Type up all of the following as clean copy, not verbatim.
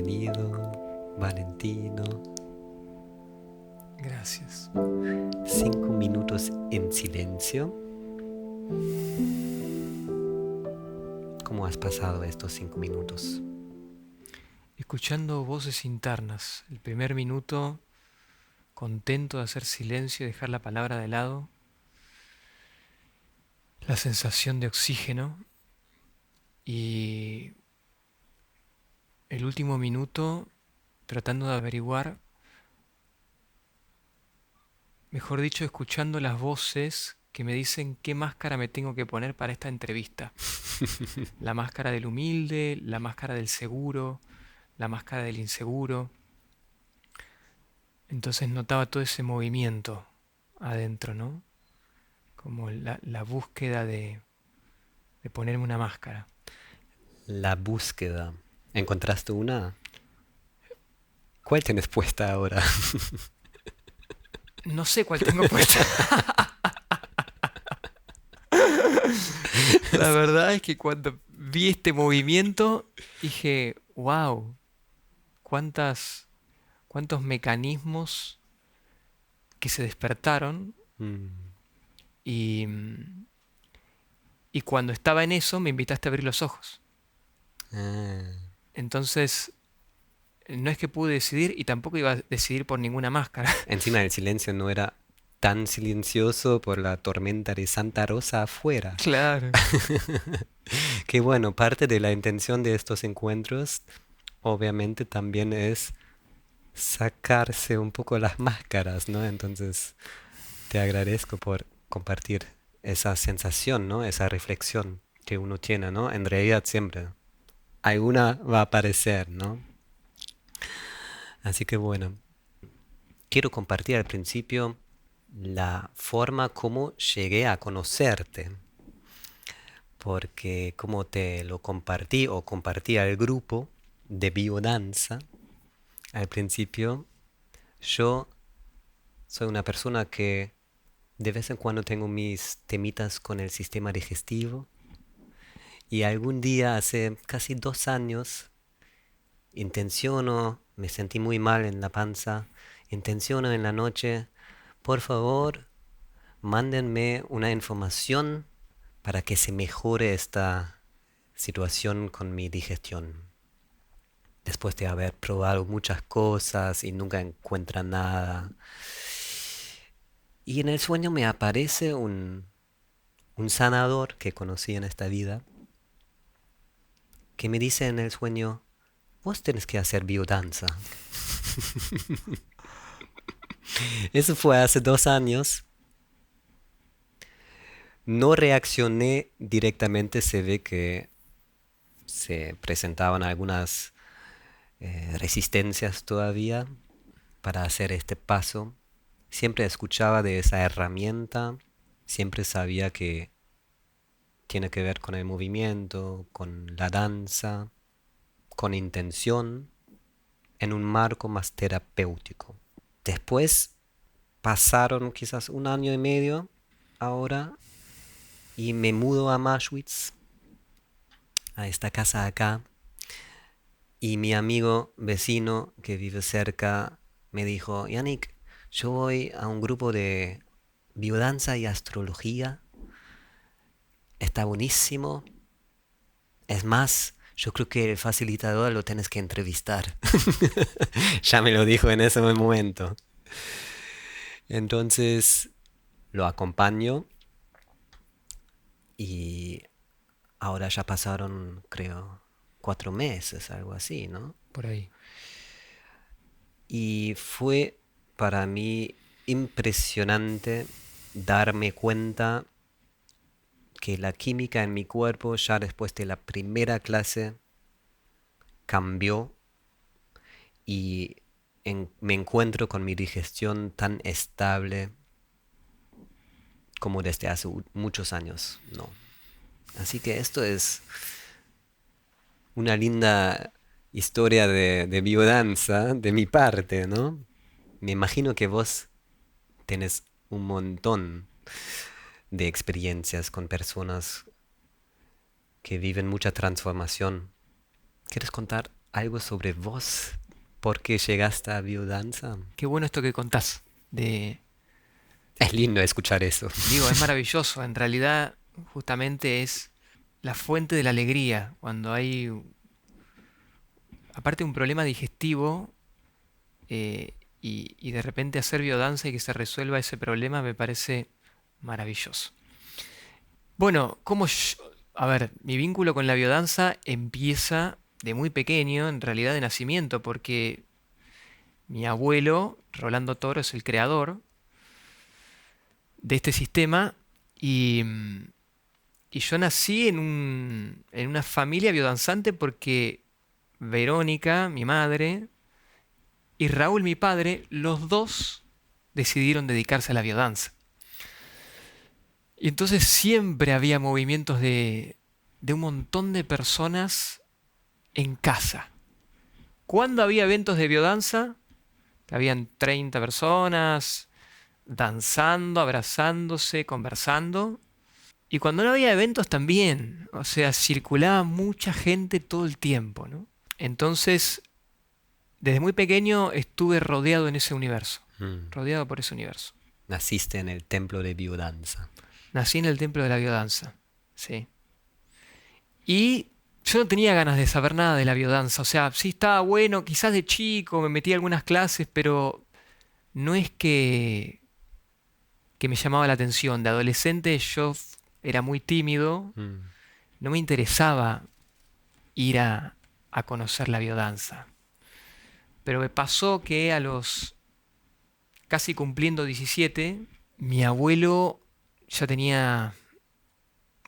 bienvenido, Valentino. Gracias. 5 minutos en silencio. ¿Cómo has pasado estos 5 minutos? Escuchando voces internas. El primer minuto, contento de hacer silencio y dejar la palabra de lado. La sensación de oxígeno. Y el último minuto, tratando de averiguar, mejor dicho, escuchando las voces que me dicen qué máscara me tengo que poner para esta entrevista. La máscara del humilde, la máscara del seguro, la máscara del inseguro. Entonces notaba todo ese movimiento adentro, ¿no? Como la búsqueda de ponerme una máscara. La búsqueda. ¿Encontraste una? ¿Cuál tienes puesta ahora? No sé cuál tengo puesta. La verdad es que cuando vi este movimiento dije, wow, cuántos mecanismos que se despertaron Mm. y, y cuando estaba en eso me invitaste a abrir los ojos. Ah. Entonces, no es que pude decidir y tampoco iba a decidir por ninguna máscara. Encima el silencio no era tan silencioso por la tormenta de Santa Rosa afuera. Claro. Que bueno, parte de la intención de estos encuentros obviamente también es sacarse un poco las máscaras, ¿no? Entonces te agradezco por compartir esa sensación, ¿no? Esa reflexión que uno tiene, ¿no? En realidad siempre alguna va a aparecer, ¿no? Así que bueno, quiero compartir al principio la forma como llegué a conocerte, porque como te lo compartí o compartí al grupo de biodanza, al principio yo soy una persona que de vez en cuando tengo mis temitas con el sistema digestivo y algún día hace casi 2 años intenciono, me sentí muy mal en la panza, intenciono en la noche, por favor, mándenme una información para que se mejore esta situación con mi digestión. Después de haber probado muchas cosas y nunca encuentran nada. Y en el sueño me aparece un sanador que conocí en esta vida, que me dice en el sueño, vos tenés que hacer biodanza. Eso fue hace 2 años. No reaccioné directamente, se ve que se presentaban algunas resistencias todavía para hacer este paso. Siempre escuchaba de esa herramienta, siempre sabía que tiene que ver con el movimiento, con la danza, con intención, en un marco más terapéutico. Después pasaron quizás 1 año y medio ahora y me mudo a Maschwitz, a esta casa acá, y mi amigo vecino que vive cerca me dijo, Yannick, yo voy a un grupo de biodanza y astrología, está buenísimo, es más, yo creo que el facilitador lo tienes que entrevistar. Ya me lo dijo en ese momento. Entonces lo acompaño y ahora ya pasaron, creo, 4 meses, algo así, ¿no? Por ahí. Y fue para mí impresionante darme cuenta que la química en mi cuerpo ya después de la primera clase cambió y me encuentro con mi digestión tan estable como desde hace muchos años, ¿no? Así que esto es una linda historia de biodanza de mi parte, ¿no? Me imagino que vos tenés un montón de experiencias con personas que viven mucha transformación. ¿Quieres contar algo sobre vos? ¿Por qué llegaste a biodanza? Qué bueno esto que contás. Es lindo escuchar eso. Digo, es maravilloso. En realidad, justamente es la fuente de la alegría. Cuando hay, aparte, un problema digestivo, y de repente hacer biodanza y que se resuelva ese problema me parece maravilloso. Bueno, a ver, mi vínculo con la biodanza empieza de muy pequeño, en realidad de nacimiento, porque mi abuelo, Rolando Toro, es el creador de este sistema y, y yo nací en una familia biodanzante porque Verónica, mi madre, y Raúl, mi padre, los dos decidieron dedicarse a la biodanza. Y entonces siempre había movimientos de un montón de personas en casa. Cuando había eventos de biodanza, habían 30 personas danzando, abrazándose, conversando. Y cuando no había eventos también, o sea, circulaba mucha gente todo el tiempo, ¿no? Entonces, desde muy pequeño estuve rodeado en ese universo, Mm. rodeado por ese universo. Naciste en el templo de biodanza. Nací en el templo de la biodanza, sí. Y yo no tenía ganas de saber nada de la biodanza, o sea, sí estaba bueno, quizás de chico me metí a algunas clases, pero no es que me llamaba la atención. De adolescente era muy tímido, Mm. no me interesaba ir a conocer la biodanza. Pero me pasó que a los casi cumpliendo 17, mi abuelo ya tenía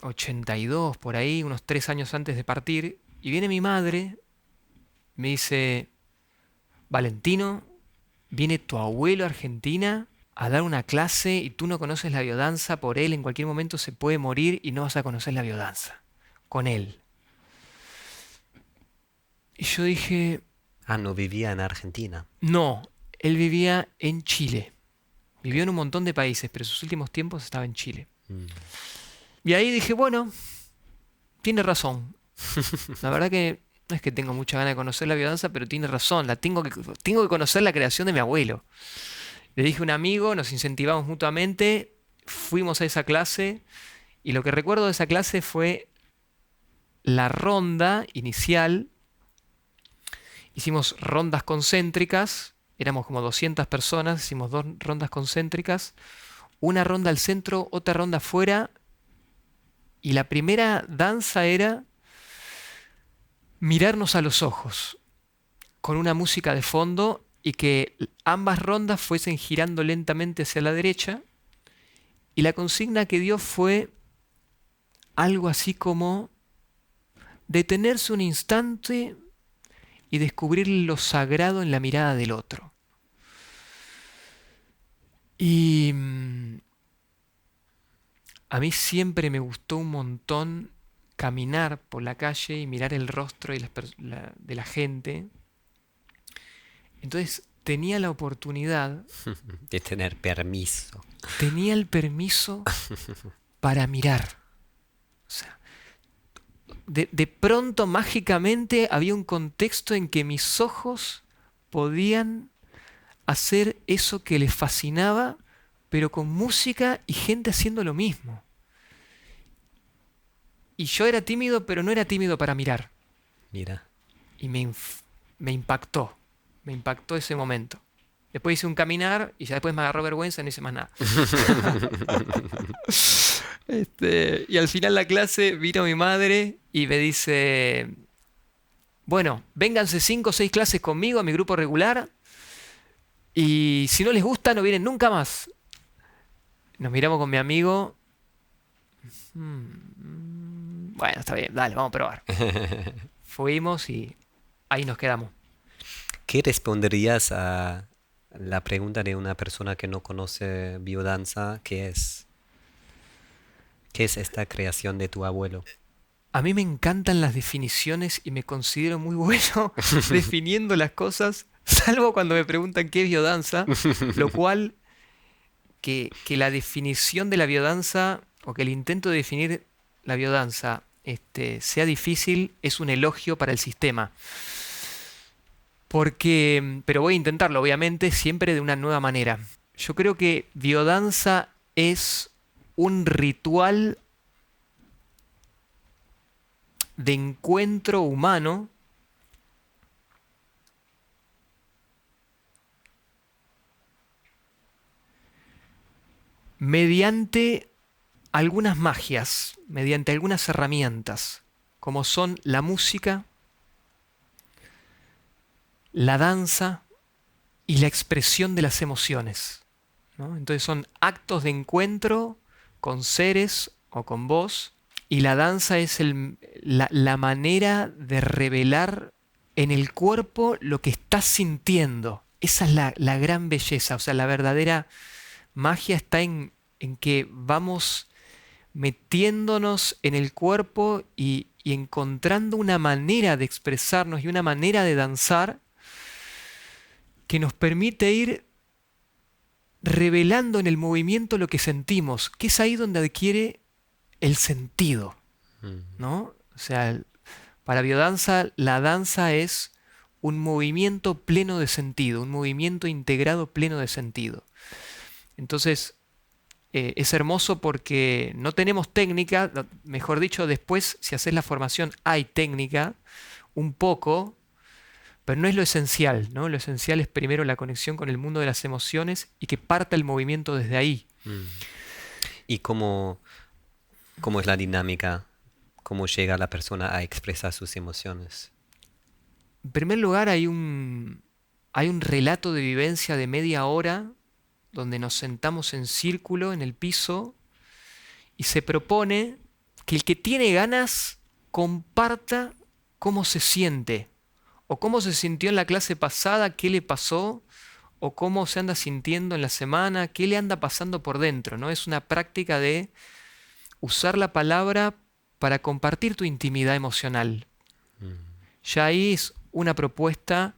82 por ahí, unos 3 años antes de partir, y viene mi madre, me dice, Valentino, viene tu abuelo a Argentina a dar una clase y tú no conoces la biodanza, por él en cualquier momento se puede morir y no vas a conocer la biodanza. Con él. Y yo dije, Ah, no vivía en Argentina. no, él vivía en Chile. Ok. Vivió en un montón de países, pero sus últimos tiempos estaba en Chile. Mm. Y ahí dije, bueno, tiene razón. La verdad que no es que tengo mucha ganas de conocer la biodanza, pero tiene razón. Tengo que conocer la creación de mi abuelo. Le dije a un amigo, nos incentivamos mutuamente, fuimos a esa clase y lo que recuerdo de esa clase fue la ronda inicial. Hicimos rondas concéntricas, éramos como 200 personas, hicimos dos rondas concéntricas, una ronda al centro, otra ronda afuera, y la primera danza era mirarnos a los ojos, con una música de fondo y que ambas rondas fuesen girando lentamente hacia la derecha, y la consigna que dio fue algo así como detenerse un instante y descubrir lo sagrado en la mirada del otro. Y a mí siempre me gustó un montón caminar por la calle y mirar el rostro de la gente. Entonces tenía la oportunidad, De tener permiso. tenía el permiso para mirar. O sea, de pronto, mágicamente, había un contexto en que mis ojos podían hacer eso que les fascinaba, pero con música y gente haciendo lo mismo. Y yo era tímido, pero no era tímido para mirar. Mira. Y me me impactó ese momento. Después hice un caminar y ya después me agarró vergüenza y no hice más nada. Y al final la clase vino mi madre y me dice, bueno, vénganse 5 o 6 clases conmigo a mi grupo regular y si no les gusta no vienen nunca más. Nos miramos con mi amigo. Bueno, está bien, dale, vamos a probar. Fuimos y ahí nos quedamos. ¿Qué responderías a la pregunta de una persona que no conoce biodanza? ¿Qué es? ¿Qué es esta creación de tu abuelo? A mí me encantan las definiciones y me considero muy bueno definiendo las cosas, salvo cuando me preguntan qué es biodanza, lo cual que la definición de la biodanza o que el intento de definir la biodanza sea difícil es un elogio para el sistema. pero voy a intentarlo, obviamente, siempre de una nueva manera. Yo creo que biodanza es un ritual de encuentro humano mediante algunas magias, mediante algunas herramientas, como son la música, la danza y la expresión de las emociones, ¿no? Entonces son actos de encuentro con seres o con vos, y la danza es la manera de revelar en el cuerpo lo que estás sintiendo. Esa es la gran belleza, o sea, la verdadera magia está en que vamos metiéndonos en el cuerpo y encontrando una manera de expresarnos y una manera de danzar que nos permite ir revelando en el movimiento lo que sentimos, que es ahí donde adquiere el sentido, Mm. ¿no? O sea, para biodanza, la danza es un movimiento pleno de sentido, un movimiento integrado pleno de sentido. Entonces, es hermoso porque no tenemos técnica, mejor dicho, después, si haces la formación, hay técnica, un poco, pero no es lo esencial, ¿no? Lo esencial es primero la conexión con el mundo de las emociones y que parta el movimiento desde ahí. Mm. ¿Y cómo es la dinámica? ¿Cómo llega la persona a expresar sus emociones? En primer lugar, hay un relato de vivencia de media hora donde nos sentamos en círculo en el piso y se propone que el que tiene ganas comparta cómo se siente, o cómo se sintió en la clase pasada, qué le pasó, o cómo se anda sintiendo en la semana, qué le anda pasando por dentro, ¿no? Es una práctica de usar la palabra para compartir tu intimidad emocional. Mm. Ya ahí es una propuesta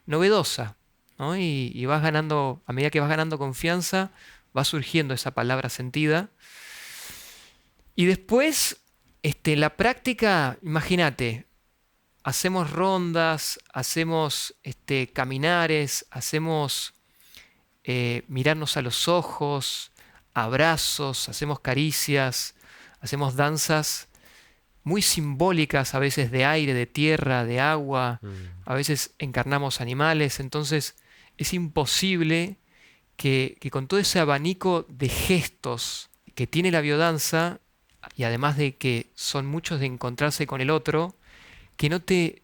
novedosa, ¿no? Y vas ganando, a medida que vas ganando confianza, va surgiendo esa palabra sentida. Y después, la práctica, imagínate, hacemos rondas, hacemos caminares, hacemos mirarnos a los ojos, abrazos, hacemos caricias, hacemos danzas muy simbólicas, a veces de aire, de tierra, de agua, Mm. a veces encarnamos animales, entonces es imposible que con todo ese abanico de gestos que tiene la biodanza, y además de que son muchos de encontrarse con el otro, que no te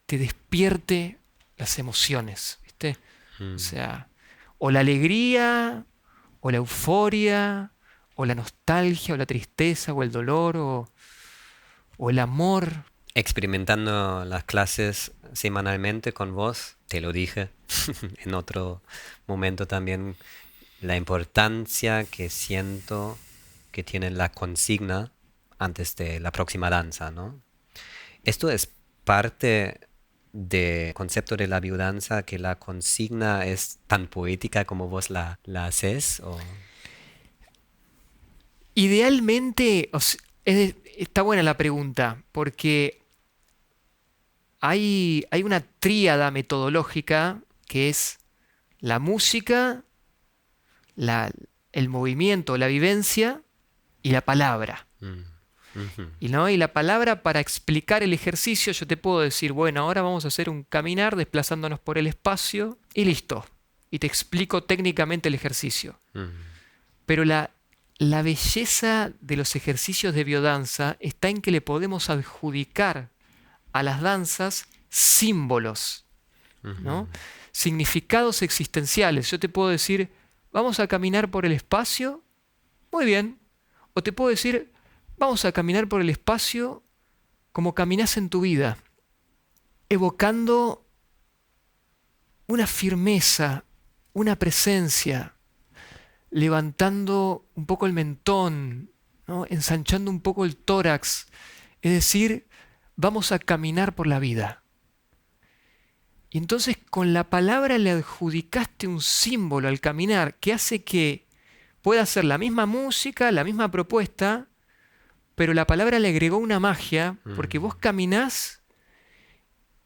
despierte las emociones, ¿viste? O Mm. sea, o la alegría, o la euforia, o la nostalgia, o la tristeza, o el dolor, o el amor. Experimentando las clases semanalmente con vos, te lo dije en otro momento también, la importancia que siento que tiene la consigna antes de la próxima danza, ¿no? Esto es parte del concepto de la biodanza, que la consigna es tan poética como vos la haces, o... Idealmente, está buena la pregunta, porque hay una tríada metodológica que es la música, la- el movimiento, la vivencia y la palabra. Mm. Ujú. Y, ¿no? Y la palabra para explicar el ejercicio, yo te puedo decir, bueno, ahora vamos a hacer un caminar desplazándonos por el espacio y listo. Y te explico técnicamente el ejercicio. Mm. Pero la belleza de los ejercicios de biodanza está en que le podemos adjudicar a las danzas símbolos, Ujú. ¿no? Significados existenciales. Yo te puedo decir, vamos a caminar por el espacio, muy bien. O te puedo decir, vamos a caminar por el espacio como caminás en tu vida, evocando una firmeza, una presencia, levantando un poco el mentón, ¿no? Ensanchando un poco el tórax. Es decir, vamos a caminar por la vida. Y entonces con la palabra le adjudicaste un símbolo al caminar que hace que pueda ser la misma música, la misma propuesta, pero la palabra le agregó una magia porque Mm. vos caminás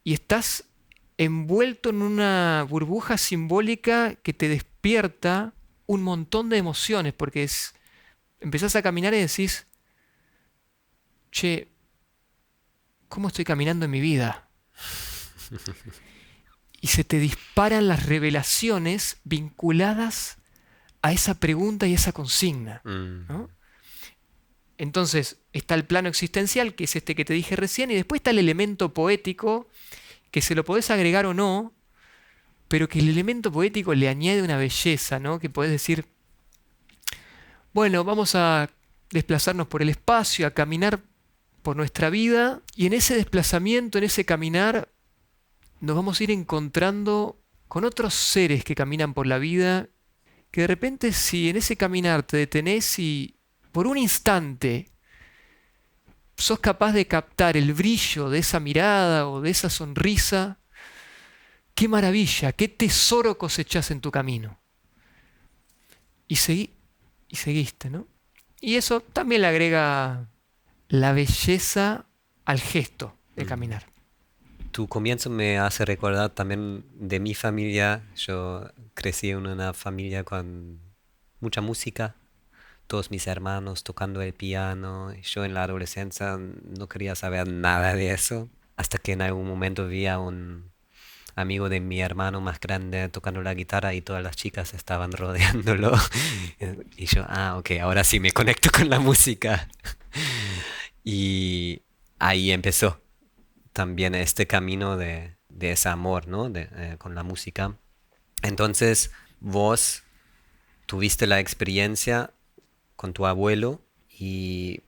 y estás envuelto en una burbuja simbólica que te despierta un montón de emociones, porque empezás a caminar y decís, che, ¿cómo estoy caminando en mi vida? Y se te disparan las revelaciones vinculadas a esa pregunta y esa consigna, ¿no? Entonces está el plano existencial, que es este que te dije recién, y después está el elemento poético, que se lo podés agregar o no, pero que el elemento poético le añade una belleza, ¿no? Que podés decir, bueno, vamos a desplazarnos por el espacio, a caminar por nuestra vida, y en ese desplazamiento, en ese caminar, nos vamos a ir encontrando con otros seres que caminan por la vida, que de repente si en ese caminar te detenés y por un instante sos capaz de captar el brillo de esa mirada o de esa sonrisa, qué maravilla, qué tesoro cosechás en tu camino. Y seguiste, ¿no? Y eso también le agrega la belleza al gesto de caminar. Tu comienzo me hace recordar también de mi familia. Yo crecí en una familia con mucha música, todos mis hermanos tocando el piano. Y yo en la adolescencia no quería saber nada de eso, hasta que en algún momento vi a un amigo de mi hermano más grande tocando la guitarra y todas las chicas estaban rodeándolo. Y yo, ok, ahora sí me conecto con la música. Y ahí empezó también este camino de ese amor, ¿no? Con la música. Entonces, vos tuviste la experiencia con tu abuelo y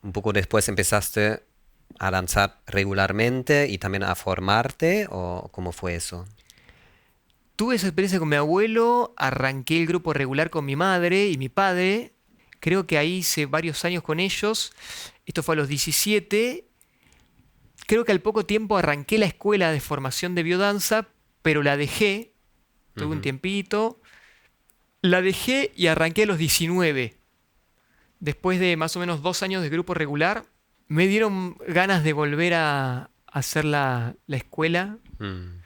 un poco después empezaste a danzar regularmente y también a formarte, ¿o cómo fue eso? Tuve esa experiencia con mi abuelo, arranqué el grupo regular con mi madre y mi padre, creo que ahí hice varios años con ellos, esto fue a los 17, creo que al poco tiempo arranqué la escuela de formación de biodanza, pero la dejé, tuve un Ujú. tiempito, la dejé y arranqué a los 19. Después de más o menos 2 años de grupo regular, me dieron ganas de volver a hacer la escuela Mm.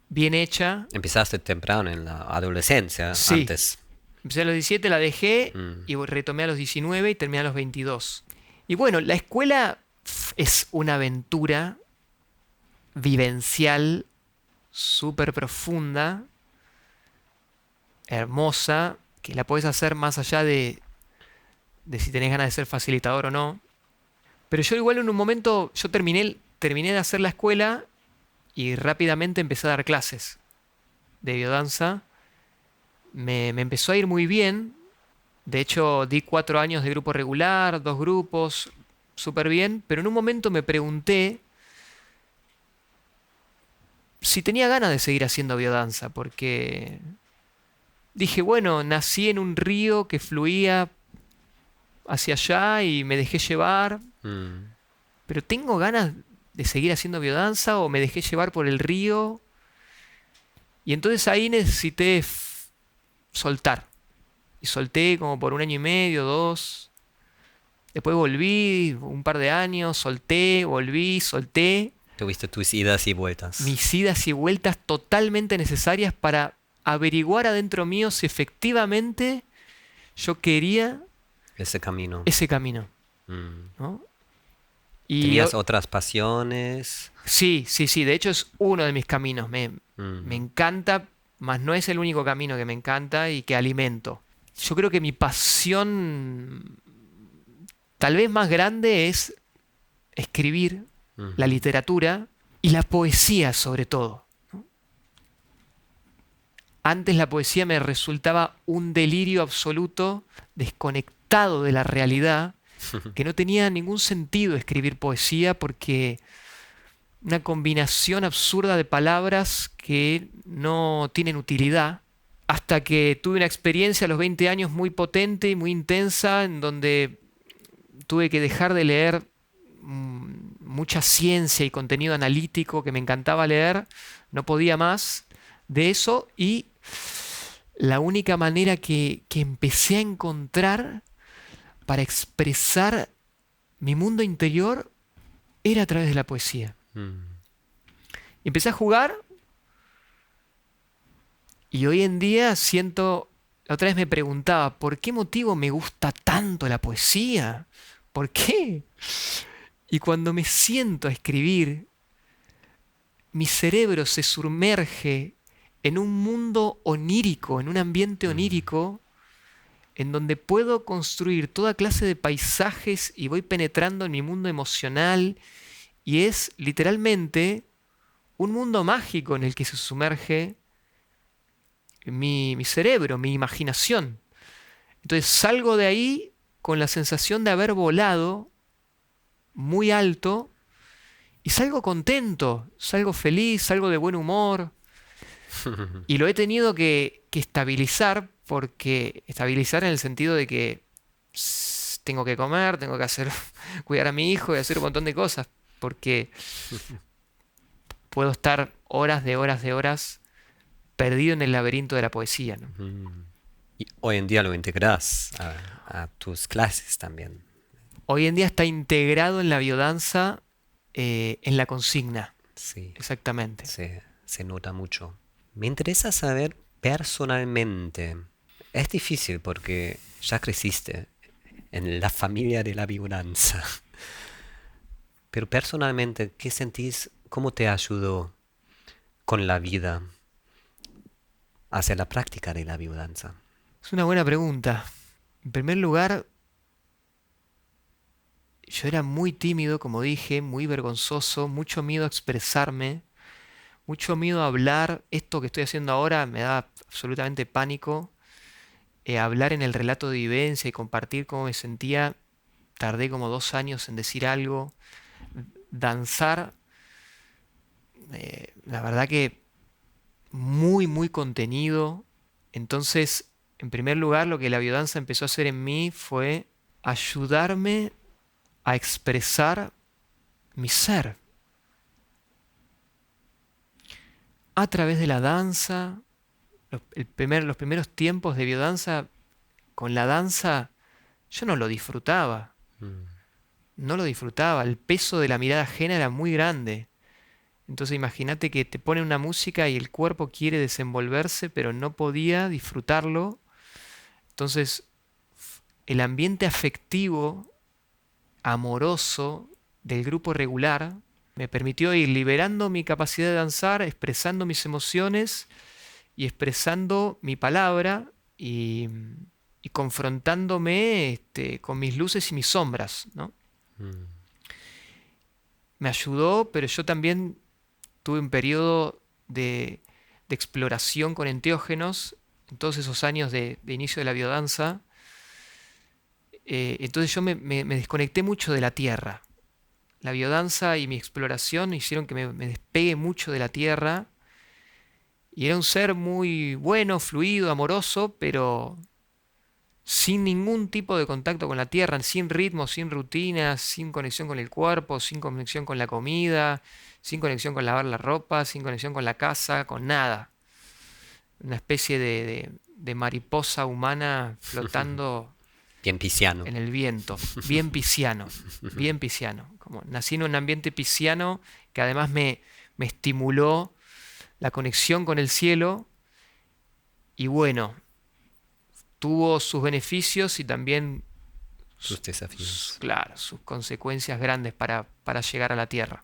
bien hecha. Empezaste temprano en la adolescencia, Sí, antes. empecé a los 17, la dejé Mm. y retomé a los 19 y terminé a los 22. Y bueno, la escuela es una aventura vivencial súper profunda, hermosa, que la podés hacer más allá de si tenés ganas de ser facilitador o no. Pero yo igual en un momento, yo terminé de hacer la escuela y rápidamente empecé a dar clases de biodanza. Me empezó a ir muy bien. De hecho, di 4 años de grupo regular, 2 grupos, súper bien. Pero en un momento me pregunté si tenía ganas de seguir haciendo biodanza, porque dije, bueno, nací en un río que fluía hacia allá y me dejé llevar, Mm. pero tengo ganas de seguir haciendo biodanza o me dejé llevar por el río. Y entonces ahí necesité soltar. Y solté como por 1 año y medio, 2. Después volví un par de años, solté, volví, solté. Tuviste tus idas y vueltas. Mis idas y vueltas totalmente necesarias para averiguar adentro mío si efectivamente yo quería Ese camino. ese camino, Mm. ¿no? Y ¿Tenías otras pasiones? sí, sí, sí, de hecho es uno de mis caminos. Me Mm. encanta, mas no es el único camino que me encanta y que alimento. Yo creo que mi pasión tal vez más grande es escribir, la Ujú. literatura y la poesía sobre todo. Antes la poesía me resultaba un delirio absoluto, desconectado de la realidad, que no tenía ningún sentido escribir poesía porque una combinación absurda de palabras que no tienen utilidad, hasta que tuve una experiencia a los 20 años muy potente y muy intensa, en donde tuve que dejar de leer mucha ciencia y contenido analítico que me encantaba leer, no podía más de eso y la única manera que empecé a encontrar para expresar mi mundo interior era a través de la poesía. Mm. Y empecé a jugar Y hoy en día siento, la otra vez me preguntaba, ¿por qué motivo me gusta tanto la poesía? ¿Por qué? Y cuando me siento a escribir, mi cerebro se sumerge en un mundo onírico, en un ambiente Mm, onírico, en donde puedo construir toda clase de paisajes y voy penetrando en mi mundo emocional y es literalmente un mundo mágico en el que se sumerge mi cerebro, mi imaginación. Entonces salgo de ahí con la sensación de haber volado muy alto y salgo contento, salgo feliz, salgo de buen humor y lo he tenido que estabilizar porque estabilizar en el sentido de que tengo que comer, tengo que hacer, cuidar a mi hijo y hacer un montón de cosas porque puedo estar horas de horas de horas perdido en el laberinto de la poesía, ¿no? mm. Y hoy en día lo integras a tus clases también. Hoy en día está integrado en la biodanza, en la consigna, Sí, exactamente. se nota mucho. Me interesa saber personalmente. Es difícil porque ya creciste en la familia de la biodanza. Pero personalmente, ¿qué sentís? ¿Cómo te ayudó con la vida hacia la práctica de la biodanza? Es una buena pregunta. En primer lugar, yo era muy tímido, como dije, muy vergonzoso, mucho miedo a expresarme, mucho miedo a hablar. Esto que estoy haciendo ahora me da absolutamente pánico. Hablar en el relato de vivencia y compartir cómo me sentía, tardé como 2 años en decir algo. Danzar, la verdad que muy, muy contenido. Entonces, en primer lugar, lo que la biodanza empezó a hacer en mí fue ayudarme a expresar mi ser a través de la danza. Los primeros tiempos de biodanza, con la danza, yo no lo disfrutaba. Mm, No lo disfrutaba. El peso de la mirada ajena era muy grande. Entonces imagínate que te ponen una música y el cuerpo quiere desenvolverse, pero no podía disfrutarlo. Entonces, el ambiente afectivo, amoroso del grupo regular me permitió ir liberando mi capacidad de danzar, expresando mis emociones y expresando mi palabra y confrontándome con mis luces y mis sombras, ¿no? mm. Me ayudó, pero yo también tuve un periodo de exploración con enteógenos en todos esos años de inicio de la biodanza. Entonces yo me desconecté mucho de la tierra. La biodanza y mi exploración hicieron que me despegue mucho de la tierra. Y era un ser muy bueno, fluido, amoroso, pero sin ningún tipo de contacto con la tierra, sin ritmo, sin rutina, sin conexión con el cuerpo, sin conexión con la comida, sin conexión con lavar la ropa, sin conexión con la casa, con nada. Una especie de mariposa humana flotando Bien pisciano. en el viento, bien pisciano, bien pisciano. Como nací en un ambiente pisciano que además me estimuló la conexión con el cielo y bueno, tuvo sus beneficios y también, Sus desafíos. claro, sus consecuencias grandes para llegar a la tierra.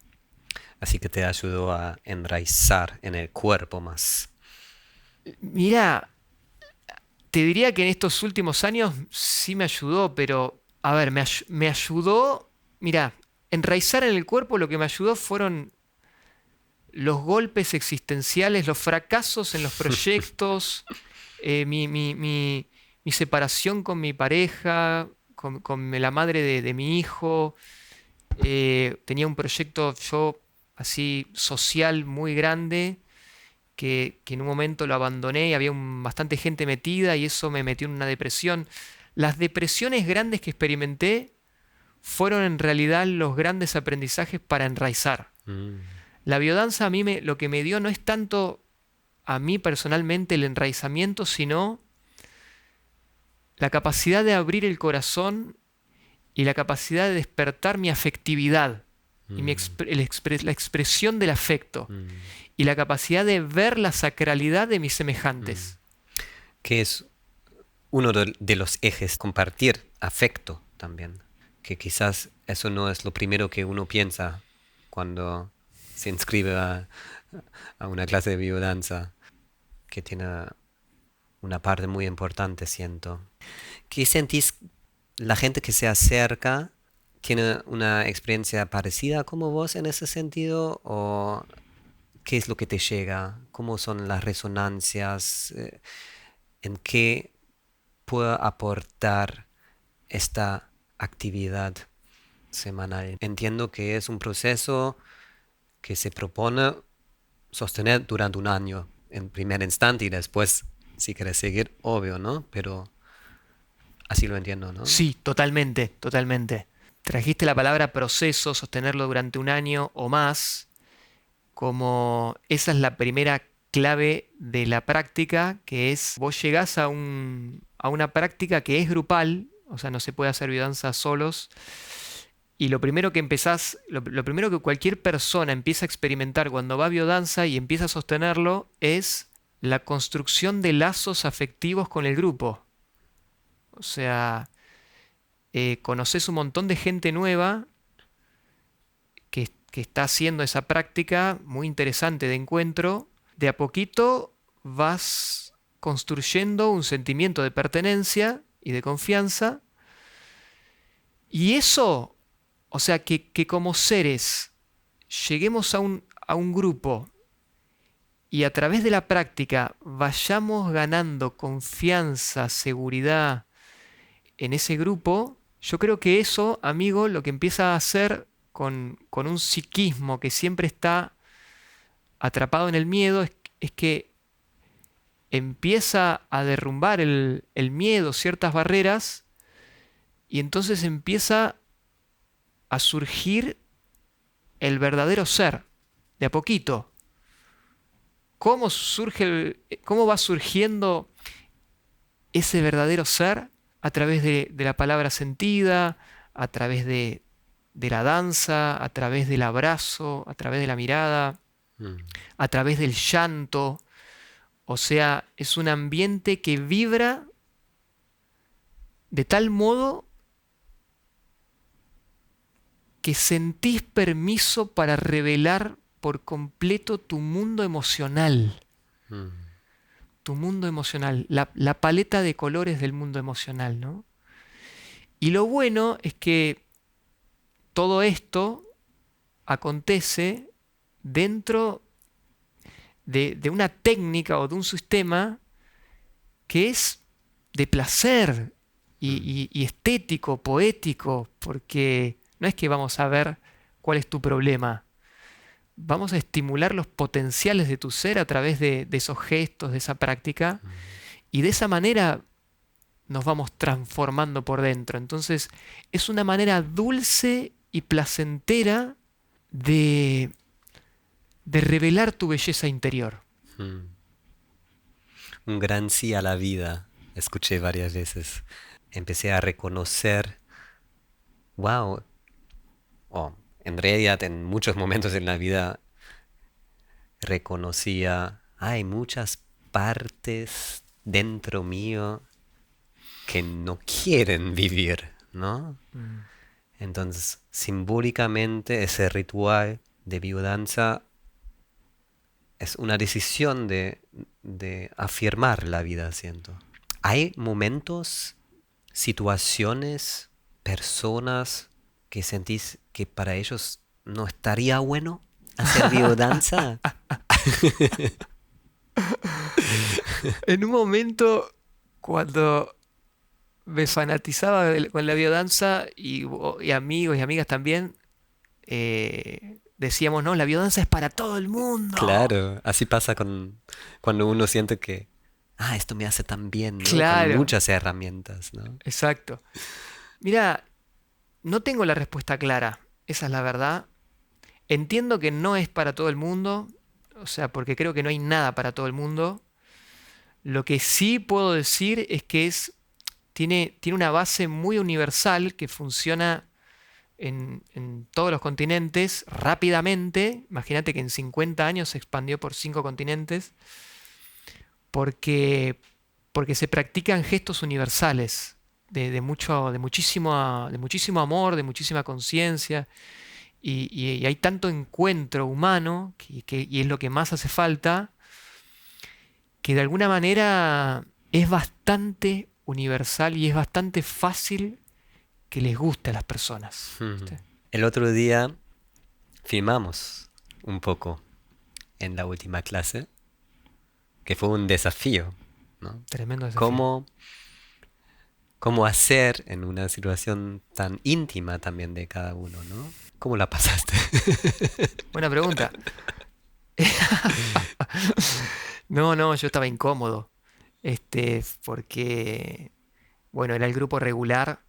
Así que te ayudó a enraizar en el cuerpo más. Mira, te diría que en estos últimos años sí me ayudó, pero a ver, me ayudó, mira, enraizar en el cuerpo lo que me ayudó fueron los golpes existenciales, los fracasos en los proyectos, mi separación con mi pareja, con la madre de mi hijo. Tenía un proyecto yo así social muy grande que en un momento lo abandoné y había bastante gente metida y eso me metió en una depresión. Las depresiones grandes que experimenté fueron en realidad los grandes aprendizajes para enraizar. Mm, La biodanza a mí lo que me dio no es tanto a mí personalmente el enraizamiento, sino la capacidad de abrir el corazón y la capacidad de despertar mi afectividad. y Mm, la expresión del afecto mm, y la capacidad de ver la sacralidad de mis mm. semejantes. Que es uno de los ejes, compartir afecto también. Que quizás eso no es lo primero que uno piensa cuando se inscribe a una clase de biodanza, que tiene una parte muy importante, siento. ¿Qué sentís la gente que se acerca? ¿Tiene una experiencia parecida como vos en ese sentido? ¿O qué es lo que te llega? ¿Cómo son las resonancias? ¿En qué puede aportar esta actividad semanal? Entiendo que es un proceso que se propone sostener durante un año en primer instante y después, si quieres seguir, obvio, ¿no? Pero así lo entiendo, ¿no? Sí, totalmente, totalmente. Trajiste la palabra proceso, sostenerlo durante un año o más, como esa es la primera clave de la práctica, que es vos llegás a una práctica que es grupal, o sea, no se puede hacer biodanza solos, y lo primero que empezás, lo primero que cualquier persona empieza a experimentar cuando va a biodanza y empieza a sostenerlo es la construcción de lazos afectivos con el grupo. O sea, conoces un montón de gente nueva que está haciendo esa práctica muy interesante de encuentro. De a poquito vas construyendo un sentimiento de pertenencia y de confianza. Y eso, o sea, que como seres lleguemos a un grupo y a través de la práctica vayamos ganando confianza, seguridad en ese grupo, yo creo que eso, amigo, lo que empieza a hacer con un psiquismo que siempre está atrapado en el miedo es que empieza a derrumbar el miedo, ciertas barreras, y entonces empieza a surgir el verdadero ser, de a poquito. ¿Cómo surge cómo va surgiendo ese verdadero ser? A través de la palabra sentida, a través de la danza, a través del abrazo, a través de la mirada, Mm, a través del llanto. O sea, es un ambiente que vibra de tal modo que sentís permiso para revelar por completo tu mundo emocional. mm, Tu mundo emocional, la paleta de colores del mundo emocional, ¿no? Y lo bueno es que todo esto acontece dentro de una técnica o de un sistema que es de placer mm, y estético, poético, porque no es que vamos a ver cuál es tu problema, vamos a estimular los potenciales de tu ser a través de esos gestos, de esa práctica, mm. y de esa manera nos vamos transformando por dentro. Entonces, es una manera dulce y placentera de, de revelar tu belleza interior. Mm. Un gran sí a la vida, escuché varias veces. Empecé a reconocer, wow, o en realidad en muchos momentos en la vida reconocía, hay muchas partes dentro mío que no quieren vivir, ¿no? Mm. Entonces, simbólicamente ese ritual de biodanza es una decisión de afirmar la vida, siento. Hay momentos, situaciones, personas que sentís que para ellos no estaría bueno hacer biodanza. En un momento, cuando me fanatizaba con la biodanza y amigos y amigas también, decíamos, no, la biodanza es para todo el mundo. Claro, así pasa con cuando uno siente que, esto me hace tan bien, ¿no? Con Claro, muchas herramientas, ¿no? exacto. Mira, no tengo la respuesta clara, esa es la verdad. Entiendo que no es para todo el mundo, o sea, porque creo que no hay nada para todo el mundo. Lo que sí puedo decir es que tiene una base muy universal que funciona en todos los continentes rápidamente. Imagínate que en 50 años se expandió por 5 continentes porque, porque se practican gestos universales de muchísimo amor, de muchísima conciencia. Y hay tanto encuentro humano, y es lo que más hace falta, que de alguna manera es bastante universal y es bastante fácil que les guste a las personas. Ujú. ¿Viste? El otro día filmamos un poco en la última clase, que fue un desafío, ¿no? Tremendo desafío. ¿Cómo, cómo hacer en una situación tan íntima también de cada uno, ¿no? ¿Cómo la pasaste? Buena pregunta. No, no, yo estaba incómodo. Porque, bueno, era el grupo regular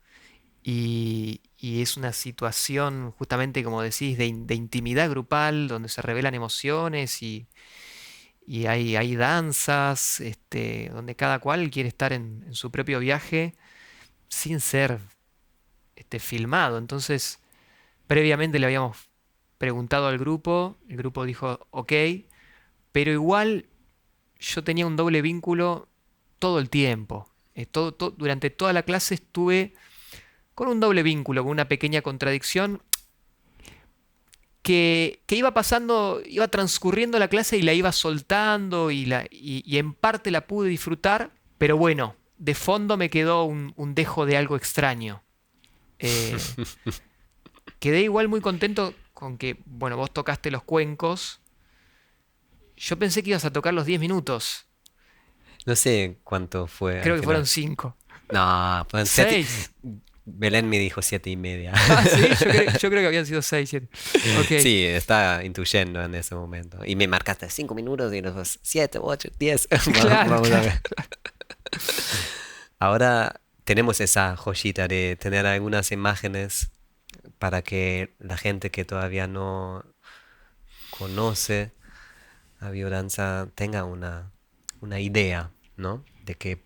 y es una situación, justamente como decís, de intimidad grupal, donde se revelan emociones y hay danzas, donde cada cual quiere estar en su propio viaje sin ser filmado. Entonces, previamente le habíamos preguntado al grupo, el grupo dijo ok, pero igual yo tenía un doble vínculo todo el tiempo. Durante toda la clase estuve con un doble vínculo, con una pequeña contradicción que iba pasando, iba transcurriendo la clase y la iba soltando y en parte la pude disfrutar, pero bueno, de fondo me quedó un dejo de algo extraño. Eh, Quedé igual muy contento con que, bueno, vos tocaste los cuencos. Yo pensé que ibas a tocar los 10 minutos. No sé cuánto fue al Creo que fueron final. 5. No, fueron siete. 6. Belén me dijo 7:30. Ah, sí, yo creo que habían sido 6, 7. Ok, Sí, estaba intuyendo en ese momento. Y me marcaste 5 minutos y los 7, 8, 10. claro, Vamos a claro. ver. Ahora tenemos esa joyita de tener algunas imágenes para que la gente que todavía no conoce a Biodanza tenga una idea, ¿no? De qué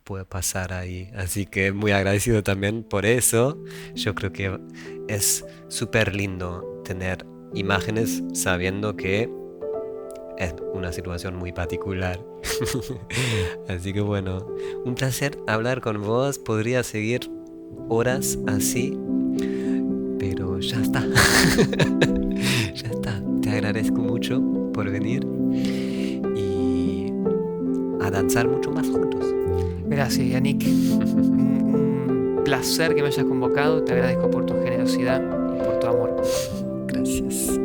puede pasar ahí. Así que muy agradecido también por eso. Yo creo que es súper lindo tener imágenes sabiendo que es una situación muy particular. Así que bueno, un placer hablar con vos. Podría seguir horas así, pero ya está. Ya está. Te agradezco mucho por venir y a danzar mucho más juntos. Gracias, Yannick. Un placer que me hayas convocado. Te agradezco por tu generosidad y por tu amor. Gracias.